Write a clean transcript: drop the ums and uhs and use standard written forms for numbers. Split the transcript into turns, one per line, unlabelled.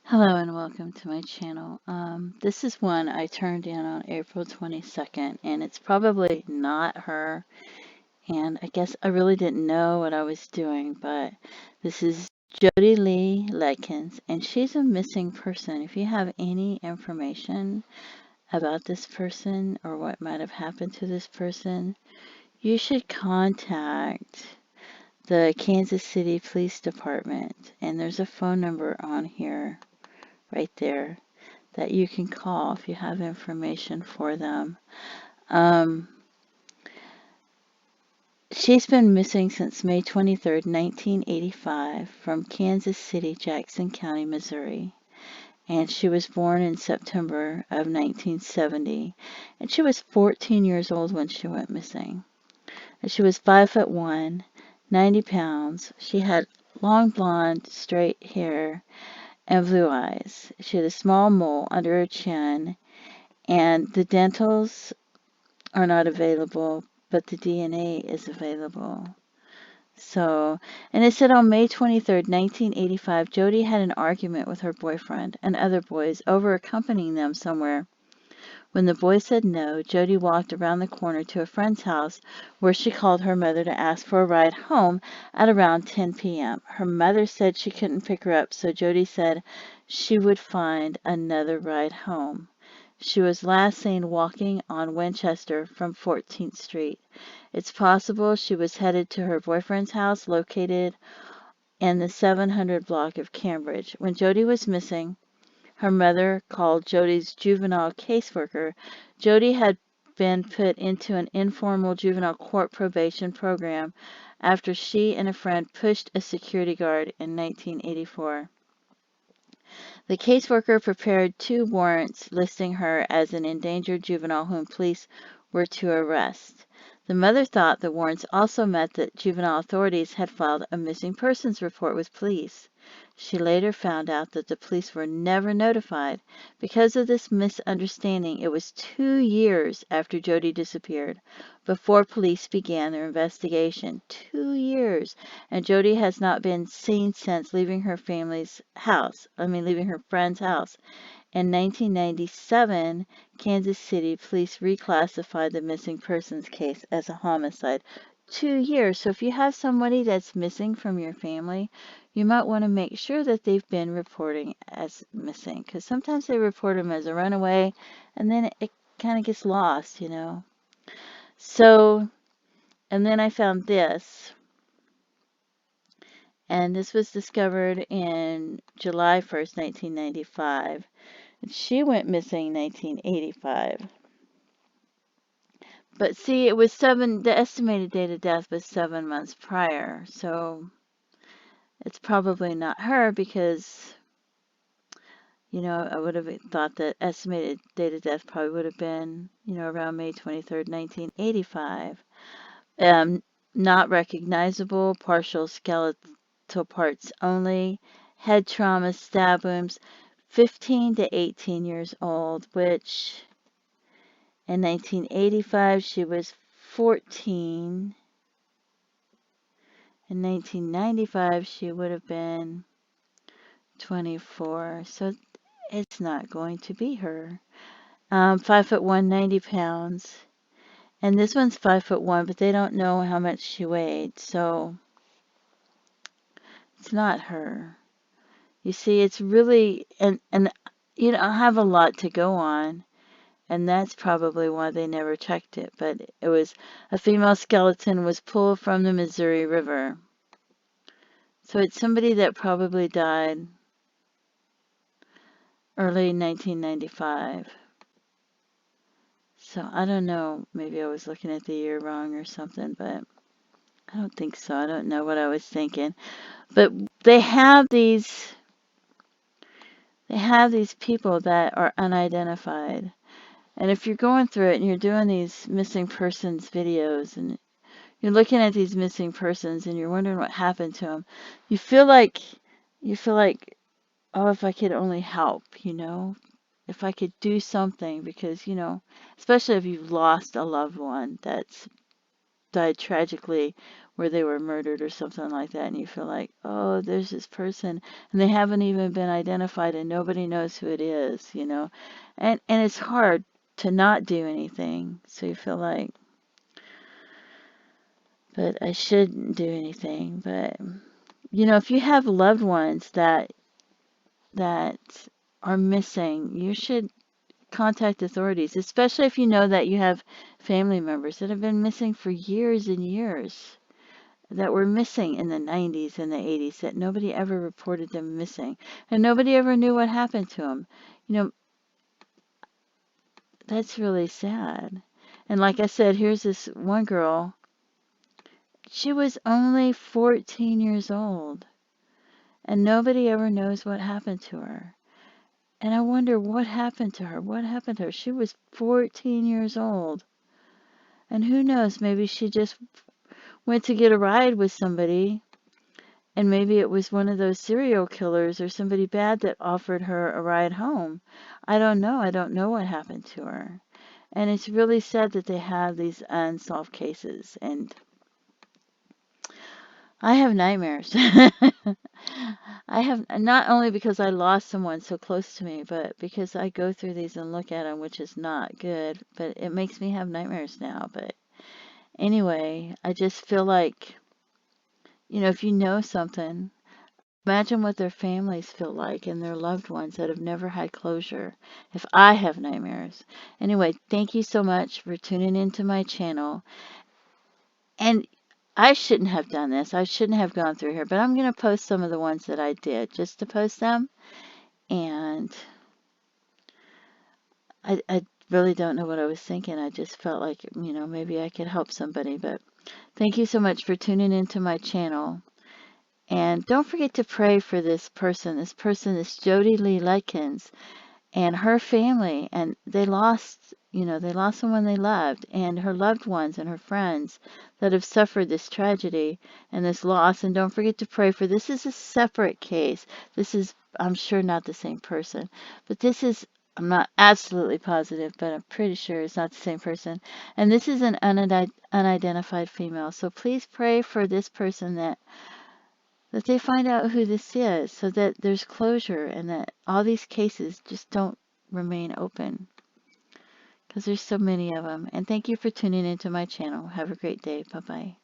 Hello and welcome to my channel. This is one I turned in on April 22nd, and it's probably not her. And I guess I really didn't know what I was doing, but this is Jody Ledkins, and she's a missing person. If you have any information about this person or what might have happened to this person, you should contact the Kansas City Police Department. And there's a phone number on here right there that you can call if you have information for them. Um, she's been missing since May 23rd, 1985, from Kansas City, Jackson County, Missouri. And she was born in September of 1970. And she was 14 years old when she went missing. And she was 5'1", 90 pounds. She had long blonde, straight hair and blue eyes. She had a small mole under her chin, and the dentals are not available, but the DNA is available. So, and it said on May 23rd, 1985, Jody had an argument with her boyfriend and other boys over accompanying them somewhere. When the boys said no, Jody walked around the corner to a friend's house where she called her mother to ask for a ride home at around 10 p.m. Her mother said she couldn't pick her up, so Jody said she would find another ride home. She was last seen walking on Winchester from 14th Street. It's possible she was headed to her boyfriend's house located in the 700 block of Cambridge. When Jody was missing, her mother called Jody's juvenile caseworker. Jody had been put into an informal juvenile court probation program after she and a friend pushed a security guard in 1984. The caseworker prepared 2 warrants listing her as an endangered juvenile whom police were to arrest. The mother thought the warrants also meant that juvenile authorities had filed a missing persons report with police. She later found out that the police were never notified. Because of this misunderstanding, it was 2 years after Jody disappeared before police began their investigation. 2 years. And Jody has not been seen since leaving her friend's house. In 1997, Kansas City police reclassified the missing persons case as a homicide. 2 years. So if you have somebody that's missing from your family, you might want to make sure that they've been reporting as missing, because sometimes they report them as a runaway and then it kind of gets lost, you know. So, and then I found this. And this was discovered in July 1st, 1995. And she went missing in 1985. But see, the estimated date of death was 7 months prior. So it's probably not her because, I would have thought that estimated date of death probably would have been, around May 23rd, 1985. Not recognizable, partial skeletal parts only, head trauma, stab wounds, 15 to 18 years old, which in 1985 she was 14. In 1995 she would have been 24. So it's not going to be her. 5'1", 90 pounds. And this one's 5'1", but they don't know how much she weighed, so it's not her. You see, it's really, and you don't have a lot to go on, and that's probably why they never checked it. But it was a female skeleton was pulled from the Missouri River. So it's somebody that probably died early 1995. So I don't know, maybe I was looking at the year wrong or something, but I don't think so. I don't know what I was thinking. But they have these people that are unidentified. And if you're going through it and you're doing these missing persons videos and you're looking at these missing persons and you're wondering what happened to them, you feel like, oh, if I could only help, if I could do something, because, especially if you've lost a loved one that's died tragically where they were murdered or something like that, and you feel like, oh, there's this person, and they haven't even been identified, and nobody knows who it is, you know. And it's hard to not do anything, so you feel like, but I shouldn't do anything. But, you know, if you have loved ones that are missing, you should contact authorities, especially if you know that you have family members that have been missing for years and years, that were missing in the 90s and the 80s, that nobody ever reported them missing, and nobody ever knew what happened to them. You know, that's really sad. And like I said, here's this one girl. She was only 14 years old, and nobody ever knows what happened to her. And I wonder what happened to her. What happened to her? She was 14 years old. And who knows, maybe she just went to get a ride with somebody, and maybe it was one of those serial killers or somebody bad that offered her a ride home. I don't know. I don't know what happened to her. And it's really sad that they have these unsolved cases. And I have nightmares. I have, not only because I lost someone so close to me, but because I go through these and look at them, which is not good, but it makes me have nightmares now. But anyway, I just feel like, you know, if you know something, imagine what their families feel like and their loved ones that have never had closure. If I have nightmares. Anyway, thank you so much for tuning into my channel. And I shouldn't have done this. I shouldn't have gone through here, but I'm going to post some of the ones that I did just to post them. And I really don't know what I was thinking. I just felt like, you know, maybe I could help somebody. But thank you so much for tuning into my channel. And don't forget to pray for this person. This person is Jody Ledkins and her family. And they lost, you know, they lost someone they loved, and her loved ones and her friends that have suffered this tragedy and this loss. And don't forget to pray for, this is a separate case. This is, I'm sure, not the same person. But this is, I'm not absolutely positive, but I'm pretty sure it's not the same person. And this is an unidentified female. So please pray for this person that they find out who this is, so that there's closure and that all these cases just don't remain open, because there's so many of them. And thank you for tuning into my channel. Have a great day. Bye-bye.